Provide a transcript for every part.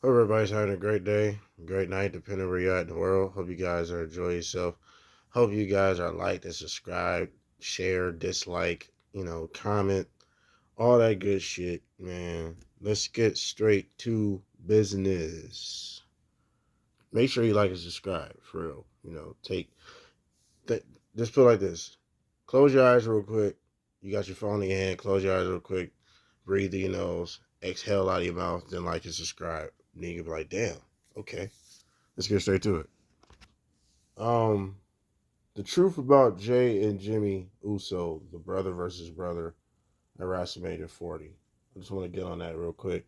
Hope everybody's having a great day, great night, depending where you're at in the world. Hope you guys are enjoying yourself. Hope you guys are liked and subscribed, share, dislike, comment, all that good shit, man. Let's get straight to business. Make sure you like and subscribe, for real. Th- just put it like this. Close your eyes real quick. You got your phone in your hand. Close your eyes real quick. Breathe through your nose. Exhale out of your mouth. Then like and subscribe. Then you can be like, damn, okay. Let's get straight to it. Um, the truth about Jay and Jimmy Uso, the brother versus brother at WrestleMania 40. I just want to get on that real quick.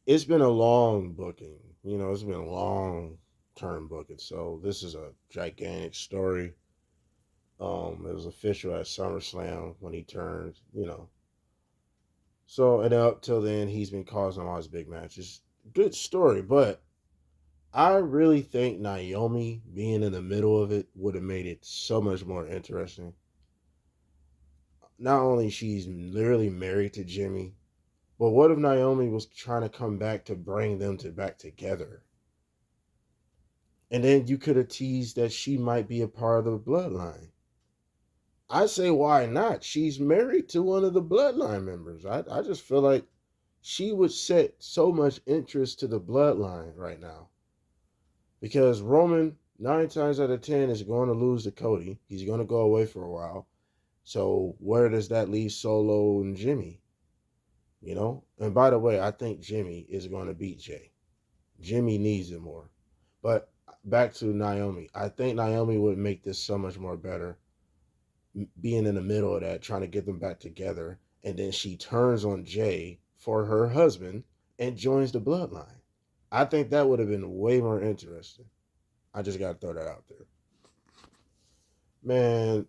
It's been a long booking. It's been a long term booking. So this is a gigantic story. It was official at SummerSlam when he turned. So and up till then, he's been causing all his big matches. Good story, but I really think Naomi being in the middle of it would have made it so much more interesting. Not only she's literally married to Jimmy, but what if Naomi was trying to come back to bring them back together? And then you could have teased that she might be a part of the bloodline. I say, why not? She's married to one of the bloodline members. I just feel like she would set so much interest to the bloodline right now. Because Roman, 9 times out of 10, is going to lose to Cody. He's going to go away for a while. So where does that leave Solo and Jimmy? And by the way, I think Jimmy is going to beat Jay. Jimmy needs it more. But back to Naomi. I think Naomi would make this so much more better being in the middle of that, trying to get them back together. And then she turns on Jay for her husband and joins the bloodline. I think that would have been way more interesting. I just got to throw that out there. Man,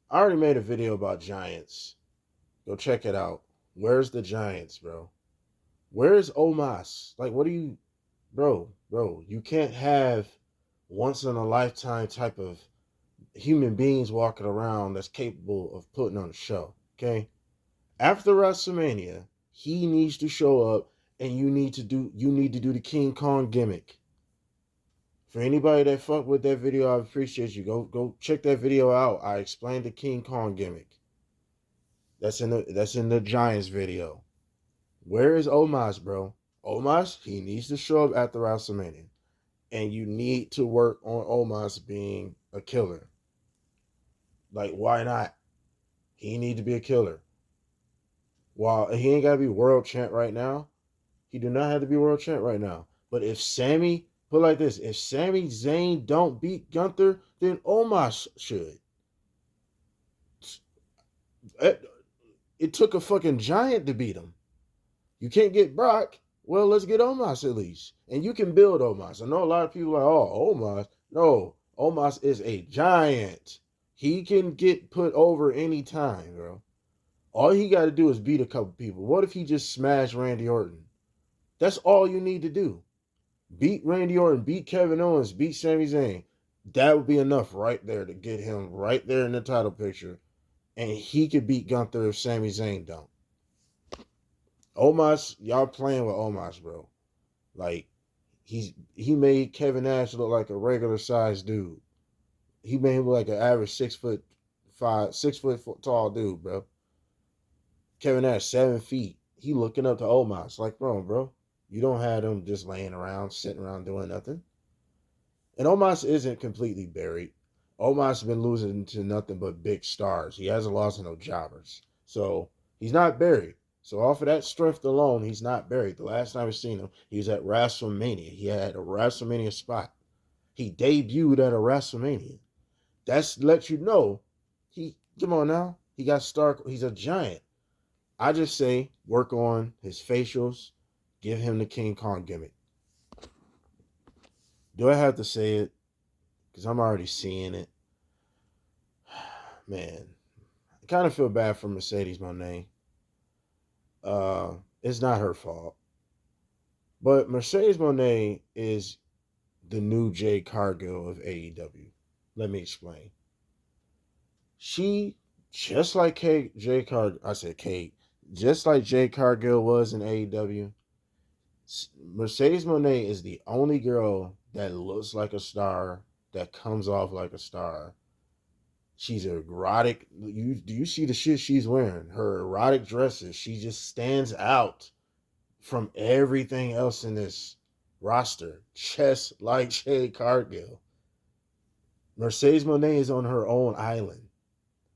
I already made a video about Giants. Go check it out. Where's the Giants, bro? Where's Omas? Like, what do you, bro? You can't have once in a lifetime type of human beings walking around that's capable of putting on a show. Okay, after WrestleMania, he needs to show up, and you need to do the King Kong gimmick. For anybody that fucked with that video, I appreciate you. Go check that video out. I explained the King Kong gimmick. That's in the Giants video. Where is Omos, bro? Omos, he needs to show up after WrestleMania. And you need to work on Omos being a killer. Like, why not? He need to be a killer. While he ain't gotta be world champ right now, he do not have to be world champ right now. But if Sammy put it like this, if Sami Zayn don't beat Gunther, then Omos should. It took a fucking giant to beat him. You can't get Brock. Well, let's get Omos at least. And you can build Omos. I know a lot of people are like, oh, Omos. No, Omos is a giant. He can get put over any time, bro. All he got to do is beat a couple people. What if he just smashed Randy Orton? That's all you need to do. Beat Randy Orton, beat Kevin Owens, beat Sami Zayn. That would be enough right there to get him right there in the title picture. And he could beat Gunther if Sami Zayn don't. Omos, y'all playing with Omos, bro. Like, he made Kevin Nash look like a regular sized dude. He made him look like an average 6'5", 6 foot tall dude, bro. Kevin Nash 7 feet. He looking up to Omos like, bro, you don't have him just laying around, sitting around doing nothing. And Omos isn't completely buried. Omos has been losing to nothing but big stars. He hasn't lost to no jobbers. So he's not buried. So off of that strength alone, he's not buried. The last time I seen him, he was at WrestleMania. He had a WrestleMania spot. He debuted at a WrestleMania. That's let you know. He come on now. He got star. He's a giant. I just say work on his facials. Give him the King Kong gimmick. Do I have to say it? Because I'm already seeing it. Man, I kind of feel bad for Mercedes Moné. It's not her fault. But Mercedes Moné is the new Jade Cargill of AEW. Let me explain. She, just like Kate, Jade Cargill, I said Kate, just like Jade Cargill was in AEW, Mercedes Moné is the only girl that looks like a star, that comes off like a star. She's erotic. Do you see the shit she's wearing? Her erotic dresses. She just stands out from everything else in this roster. Just like Jade Cargill. Mercedes Moné is on her own island.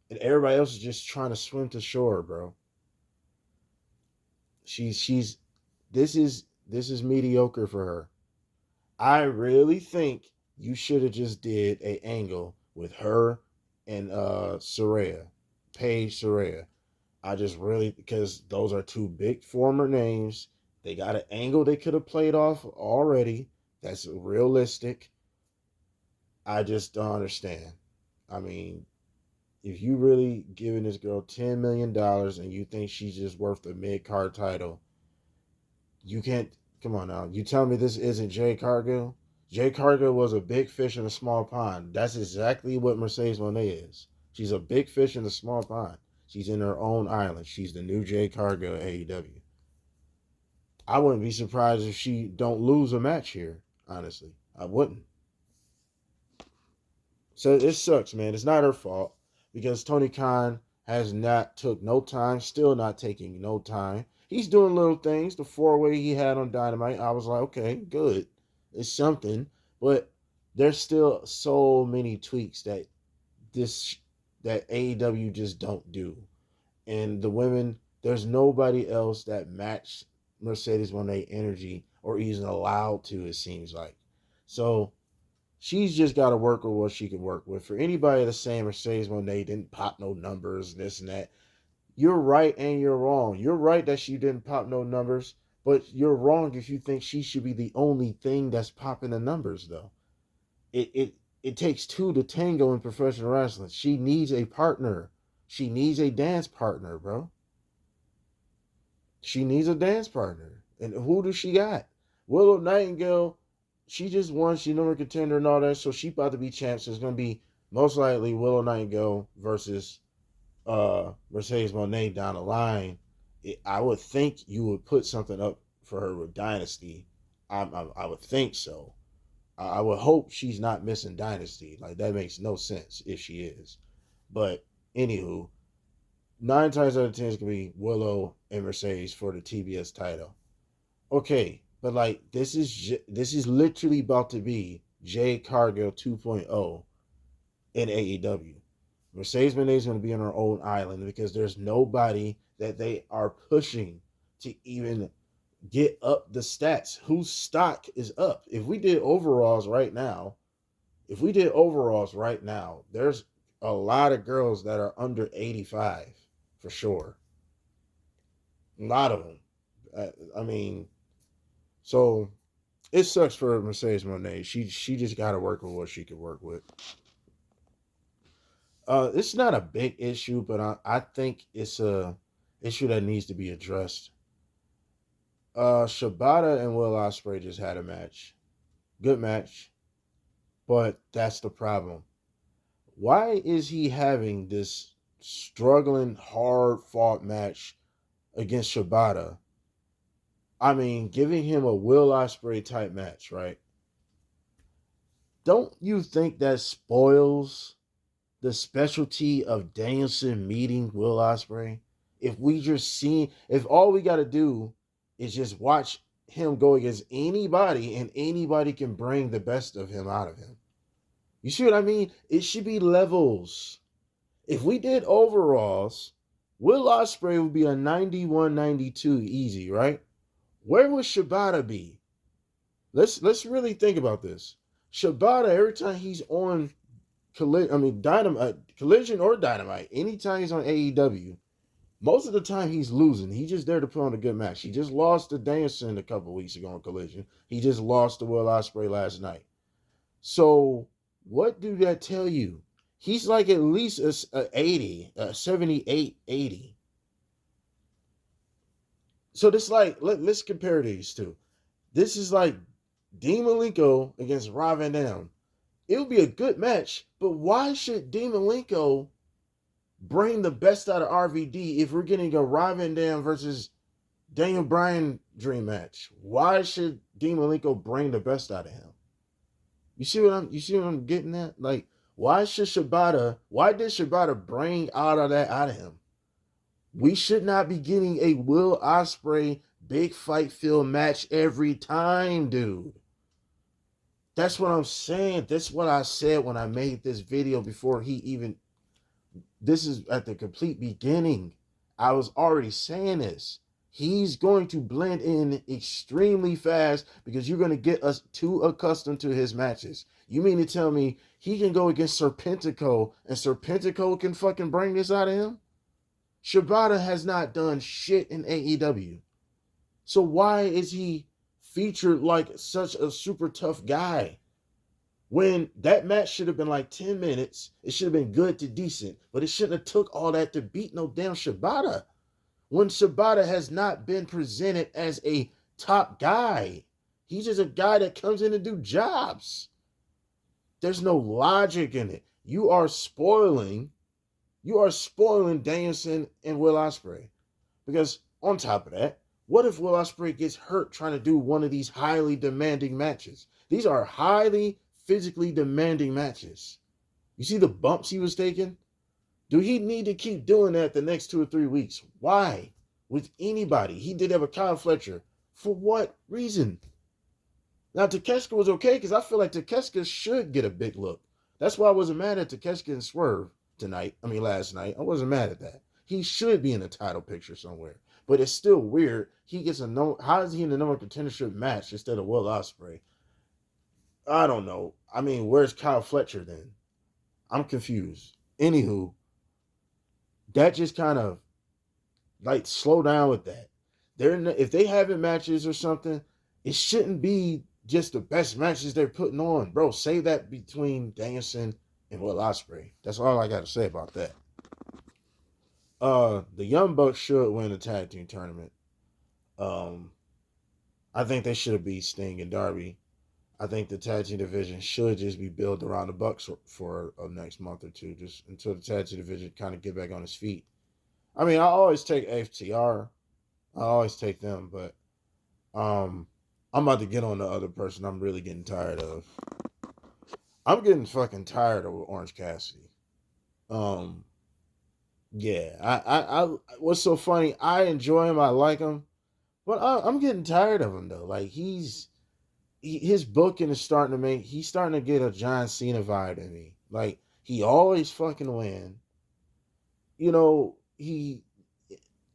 And everybody else is just trying to swim to shore, bro. She's this is mediocre for her. I really think you should have just did a angle with her and Saraya, Paige Saraya. I just really, because those are two big former names. They got an angle they could have played off already. That's realistic. I just don't understand. I mean, if you really giving this girl $10 million and you think she's just worth the mid card title, you can't. Come on now. You tell me this isn't Jade Cargill? Jade Cargill was a big fish in a small pond. That's exactly what Mercedes Moné is. She's a big fish in a small pond. She's in her own island. She's the new Jade Cargill at AEW. I wouldn't be surprised if she don't lose a match here. Honestly, I wouldn't. So it sucks, man. It's not her fault because Tony Khan has not took no time, still not taking no time. He's doing little things. The 4-way he had on Dynamite, I was like, okay, good. It's something. But there's still so many tweaks that AEW just don't do. And the women, there's nobody else that matched Mercedes Moné energy or even allowed to, it seems like. So she's just got to work with what she can work with. For anybody that's saying Mercedes Moné didn't pop no numbers, this and that, you're right and you're wrong. You're right that she didn't pop no numbers, but you're wrong if you think she should be the only thing that's popping the numbers, though. It takes two to tango in professional wrestling. She needs a partner. She needs a dance partner, bro. She needs a dance partner. And who does she got? Willow Nightingale, she just won. She's number contender and all that, so she about to be champ. So it's going to be most likely Willow Nightingale versus Mercedes Moné down the line. I would think you would put something up for her with Dynasty. I would think so. I would hope she's not missing Dynasty. Like, that makes no sense if she is. But anywho, 9 times out of 10 is gonna be Willow and Mercedes for the TBS title. Okay, but like this is literally about to be Jade Cargill 2.0 in AEW. Mercedes Moné is going to be on her own island because there's nobody that they are pushing to even get up the stats. Whose stock is up? If we did overalls right now, there's a lot of girls that are under 85 for sure. A lot of them. I mean, so it sucks for Mercedes Moné. She just got to work with what she can work with. It's not a big issue, but I think it's a issue that needs to be addressed. Shibata and Will Ospreay just had a match. Good match. But that's the problem. Why is he having this struggling, hard fought match against Shibata? I mean, giving him a Will Ospreay type match, right? Don't you think that spoils the specialty of Danielson meeting Will Ospreay? If all we got to do is just watch him go against anybody and anybody can bring the best of him out of him. You see what I mean? It should be levels. If we did overalls, Will Ospreay would be a 91-92 easy, right? Where would Shibata be? Let's really think about this. Shibata, every time he's on Collision or Dynamite, anytime he's on AEW, most of the time he's losing. He's just there to put on a good match. He just lost to Danielson a couple weeks ago on Collision. He just lost to Will Ospreay last night. So what do that tell you? He's like at least a 80, 78, 80. So this like, let's compare these two. This is like Dean Malenko against Rob Van Dam. It would be a good match, but why should Dean Malenko bring the best out of RVD if we're getting a Rob Van Dam versus Daniel Bryan dream match. Why should Dean Malenko bring the best out of him? You see what I'm getting at? Like, why did Shibata bring out of him? We should not be getting a Will Ospreay big fight feel match every time, dude. That's what I'm saying. That's what I said when I made this video before he even. This is at the complete beginning. I was already saying this. He's going to blend in extremely fast because you're going to get us too accustomed to his matches. You mean to tell me he can go against Serpentico and Serpentico can fucking bring this out of him? Shibata has not done shit in AEW. So why is he featured like such a super tough guy? When that match should have been like 10 minutes, it should have been good to decent, but it shouldn't have took all that to beat no damn Shibata. When Shibata has not been presented as a top guy. He's just a guy that comes in to do jobs. There's no logic in it. You are spoiling Danielson and Will Ospreay. Because on top of that, what if Will Ospreay gets hurt trying to do one of these highly demanding matches? These are highly physically demanding matches. You see the bumps he was taking? Do he need to keep doing that the next 2 or 3 weeks? Why? With anybody. He did have a Kyle Fletcher. For what reason? Now, Takeshita was okay because I feel like Takeshita should get a big look. That's why I wasn't mad at Takeshita and Swerve last night. I wasn't mad at that. He should be in a title picture somewhere. But it's still weird. How is he in the number contendership match instead of Will Ospreay? I don't know. I mean, where's Kyle Fletcher then? I'm confused. Anywho, that just kind of like slow down with that. If they having matches or something, it shouldn't be just the best matches they're putting on, bro. Save that between Danielson and Will Ospreay. That's all I got to say about that. The Young Bucks should win the tag team tournament. I think they should have beat Sting and Darby. I think the tag team division should just be built around the Bucks for a next month or two, just until the tag team division kind of get back on its feet. I mean, I always take FTR. I always take them, but I'm about to get on the other person I'm really getting tired of. I'm getting fucking tired of Orange Cassidy. Yeah, I what's so funny, I enjoy him, I like him, but I'm getting tired of him though. Like his booking is he's starting to get a John Cena vibe in me. Like he always fucking win. You know, the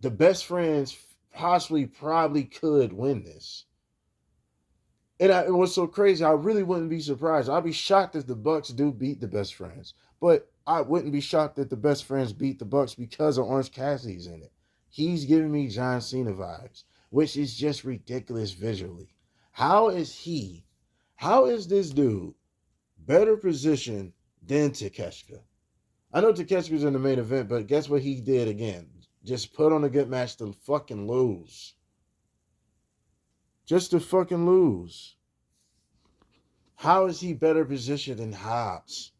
best friends probably could win this. And it was so crazy. I really wouldn't be surprised. I'd be shocked if the Bucks do beat the best friends. But I wouldn't be shocked if the best friends beat the Bucks because of Orange Cassidy's in it. He's giving me John Cena vibes, which is just ridiculous visually. How is this dude better positioned than Takeshita? I know Takeshita's in the main event, but guess what he did again? Just put on a good match to fucking lose. Just to fucking lose. How is he better positioned than Hobbs,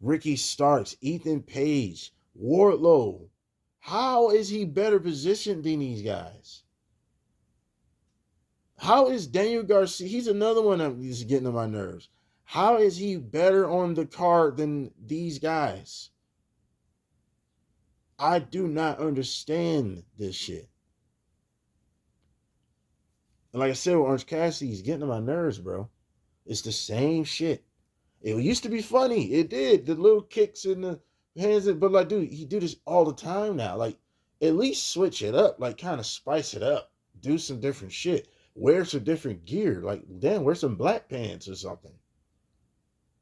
Ricky Starks, Ethan Page, Wardlow? How is he better positioned than these guys? How is Daniel Garcia? He's another one that's getting on my nerves. How is he better on the card than these guys? I do not understand this shit. And like I said, with Orange Cassidy, he's getting on my nerves, bro. It's the same shit. It used to be funny. It did. The little kicks in the hands. But like, dude, he do this all the time now. Like, at least switch it up. Like, kind of spice it up. Do some different shit. Wear some different gear. Like, damn, wear some black pants or something.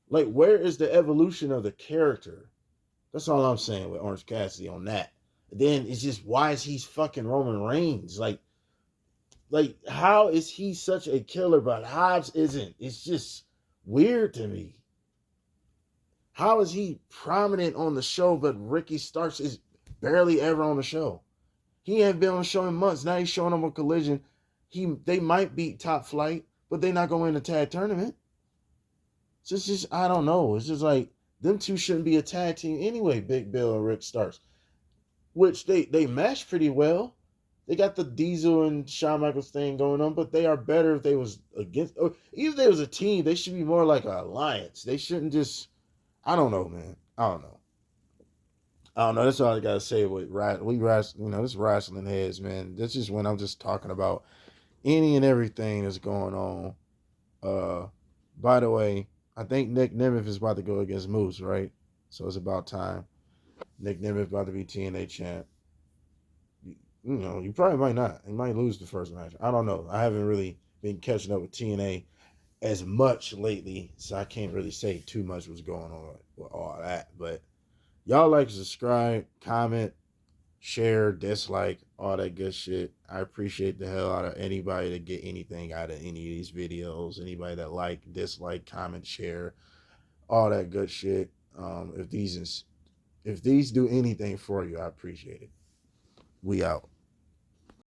Like, where is the evolution of the character? That's all I'm saying with Orange Cassidy on that. Then it's just, why is he fucking Roman Reigns? Like, how is he such a killer, but Hobbs isn't? It's just weird to me. How is he prominent on the show, but Ricky Starks is barely ever on the show? He ain't been on the show in months. Now he's showing up on Collision. They might beat Top Flight, but they're not going to win the tag tournament. So it's just, I don't know. It's just like, them two shouldn't be a tag team anyway, Big Bill and Rick Starks. Which they match pretty well. They got the Diesel and Shawn Michaels thing going on, but they are better if they was against, or even if they was a team. They should be more like an alliance. They shouldn't just. I don't know, man. I don't know. I don't know. That's all I gotta say with this wrestling heads, man. This is when I'm just talking about any and everything that's going on. Uh, by the way, I think Nick Nemeth is about to go against Moose, right? So it's about time. Nick Nemeth about to be TNA champ. You probably might not. He might lose the first match. I don't know. I haven't really been catching up with TNA as much lately, so I can't really say too much what's going on with all that. But y'all like, subscribe, comment, share, dislike, all that good shit. I appreciate the hell out of anybody that get anything out of any of these videos. Anybody that like, dislike, comment, share, all that good shit. If these do anything for you, I appreciate it. We out.